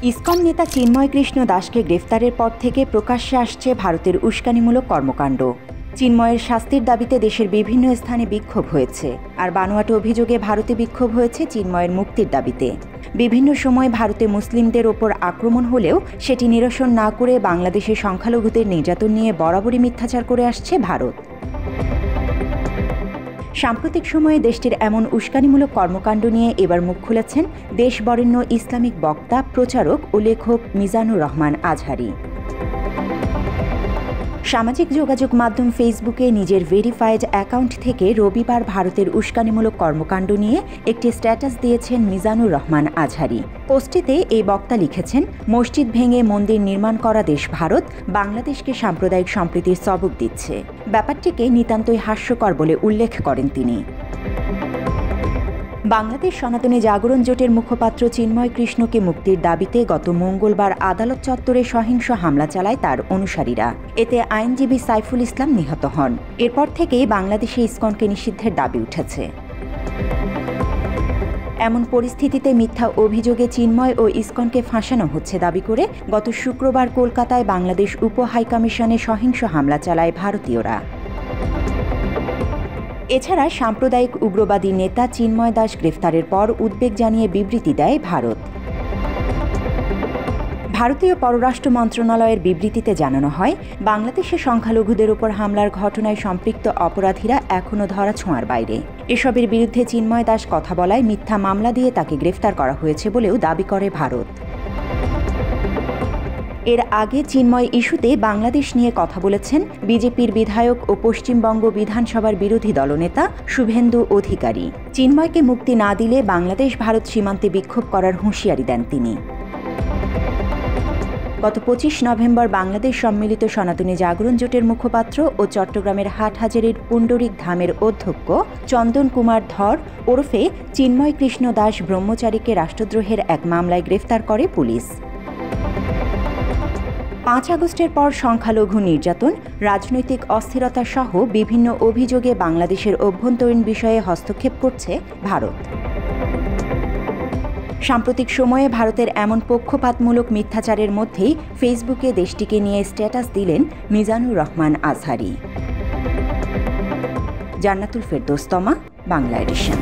ISKCON নেতা চিন্ময় কৃষ্ণ দাসকে গ্রেফতারের পর থেকে প্রকাশ্যে আসছে ভারতের উস্কানিমূলক কর্মকাণ্ড। চিন্ময়ের শাস্তির দাবিতে দেশের বিভিন্ন স্থানে বিক্ষোভ হয়েছে, আর বানোয়াট অভিযোগে ভারতে বিক্ষোভ হয়েছে চিন্ময়ের মুক্তির দাবিতে। বিভিন্ন সময় ভারতে মুসলিমদের ওপর আক্রমণ হলেও সেটি নিরসন না করে বাংলাদেশের সংখ্যালঘুদের নির্যাতন নিয়ে বরাবরই মিথ্যাচার করে আসছে ভারত। সাম্প্রতিক সময়ে দেশটির এমন উস্কানিমূলক কর্মকাণ্ড নিয়ে এবার মুখ খুলেছেন দেশবরেণ্য ইসলামিক বক্তা, প্রচারক ও লেখক মিজানুর রহমান আজহারি। সামাজিক যোগাযোগ মাধ্যম ফেসবুকে নিজের ভেরিফাইড অ্যাকাউন্ট থেকে রবিবার ভারতের উস্কানিমূলক কর্মকাণ্ড নিয়ে একটি স্ট্যাটাস দিয়েছেন মিজানুর রহমান আজহারি। পোস্টটিতে এই বক্তা লিখেছেন, মসজিদ ভেঙে মন্দির নির্মাণ করা দেশ ভারত বাংলাদেশকে সাম্প্রদায়িক সম্প্রীতির সবক দিচ্ছে। ব্যাপারটিকে নিতান্তই হাস্যকর বলে উল্লেখ করেন তিনি। বাংলাদেশ সনাতনী জাগরণ জোটের মুখপাত্র চিন্ময় কৃষ্ণকে মুক্তির দাবিতে গত মঙ্গলবার আদালত চত্বরে সহিংস হামলা চালায় তার অনুসারীরা। এতে আইনজীবী সাইফুল ইসলাম নিহত হন। এরপর থেকেই বাংলাদেশে ইসকনকে নিষিদ্ধের দাবি উঠেছে। এমন পরিস্থিতিতে মিথ্যা অভিযোগে চিন্ময় ও ইসকনকে ফাঁসানো হচ্ছে দাবি করে গত শুক্রবার কলকাতায় বাংলাদেশ উপ হাইকমিশনে সহিংস হামলা চালায় ভারতীয়রা। এছাড়া সাম্প্রদায়িক উগ্রবাদী নেতা চিন্ময় দাস গ্রেফতারের পর উদ্বেগ জানিয়ে বিবৃতি দেয় ভারত। ভারতীয় পররাষ্ট্র মন্ত্রণালয়ের বিবৃতিতে জানানো হয়, বাংলাদেশের সংখ্যালঘুদের উপর হামলার ঘটনায় সম্পৃক্ত অপরাধীরা এখনও ধরাছোঁয়ার বাইরে। এসবের বিরুদ্ধে চিন্ময় দাস কথা বলায় মিথ্যা মামলা দিয়ে তাকে গ্রেফতার করা হয়েছে বলেও দাবি করে ভারত। এর আগে চিন্ময় ইস্যুতে বাংলাদেশ নিয়ে কথা বলেছেন বিজেপির বিধায়ক ও পশ্চিমবঙ্গ বিধানসভার বিরোধী দলনেতা শুভেন্দু অধিকারী। চিন্ময়কে মুক্তি না দিলে বাংলাদেশ ভারত সীমান্তে বিক্ষোভ করার হুঁশিয়ারি দেন তিনি। গত 25 নভেম্বর বাংলাদেশ সম্মিলিত সনাতনী জাগরণ জোটের মুখপাত্র ও চট্টগ্রামের হাটহাজারীর পুণ্ডরিক ধামের অধ্যক্ষ চন্দন কুমার ধর ওরফে চিন্ময় কৃষ্ণ দাস ব্রহ্মচারীকে রাষ্ট্রদ্রোহের এক মামলায় গ্রেফতার করে পুলিশ। 5 আগস্টের পর সংখ্যালঘু নির্যাতন, রাজনৈতিক অস্থিরতা সহ বিভিন্ন অভিযোগে বাংলাদেশের অভ্যন্তরীণ বিষয়ে হস্তক্ষেপ করছে ভারত। সাম্প্রতিক সময়ে ভারতের এমন পক্ষপাতমূলক মিথ্যাচারের মধ্যেই ফেসবুকে দেশটিকে নিয়ে স্ট্যাটাস দিলেন মিজানুর রহমান আজহারি। জান্নাতুল ফেরদৌস তমা, বাংলা এডিশন।